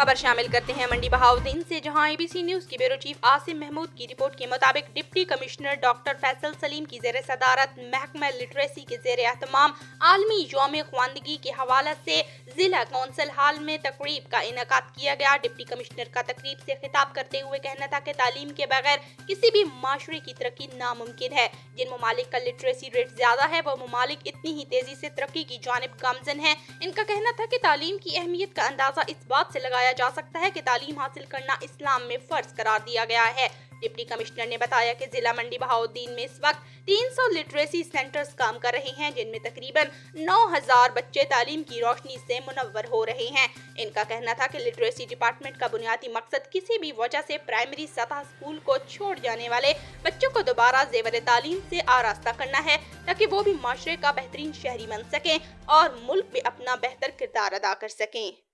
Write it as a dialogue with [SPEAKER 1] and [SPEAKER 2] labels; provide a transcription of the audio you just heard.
[SPEAKER 1] خبر شامل کرتے ہیں منڈی بہاؤالدین سے، جہاں ABC نیوز کی بیورو چیف عاصم محمود کی رپورٹ کے مطابق ڈپٹی کمشنر ڈاکٹر فیصل سلیم کی زیر صدارت محکمہ لٹریسی کے زیر اہتمام عالمی یوم خواندگی کے حوالہ سے ضلع کونسل ہال میں تقریب کا انعقاد کیا گیا۔ ڈپٹی کمشنر کا تقریب سے خطاب کرتے ہوئے کہنا تھا کہ تعلیم کے بغیر کسی بھی معاشرے کی ترقی ناممکن ہے۔ جن ممالک کا لٹریسی ریٹ زیادہ ہے وہ ممالک اتنی ہی تیزی سے ترقی کی جانب گامزن ہیں۔ ان کا کہنا تھا کہ تعلیم کی اہمیت کا اندازہ اس بات سے لگایا جا سکتا ہے کہ تعلیم حاصل کرنا اسلام میں فرض قرار دیا گیا ہے۔ ڈپٹی کمشنر نے بتایا کہ ضلع منڈی بہاؤالدین میں اس وقت 300 لٹریسی سینٹرز کام کر رہے ہیں، جن میں تقریباً 9000 بچے تعلیم کی روشنی سے منور ہو رہے ہیں۔ ان کا کہنا تھا کہ لٹریسی ڈپارٹمنٹ کا بنیادی مقصد کسی بھی وجہ سے پرائمری سطح اسکول کو چھوڑ جانے والے بچوں کو دوبارہ زیور تعلیم سے آراستہ کرنا ہے، تاکہ وہ بھی معاشرے کا بہترین شہری بن سکیں اور ملک میں اپنا بہتر کردار ادا کر سکیں۔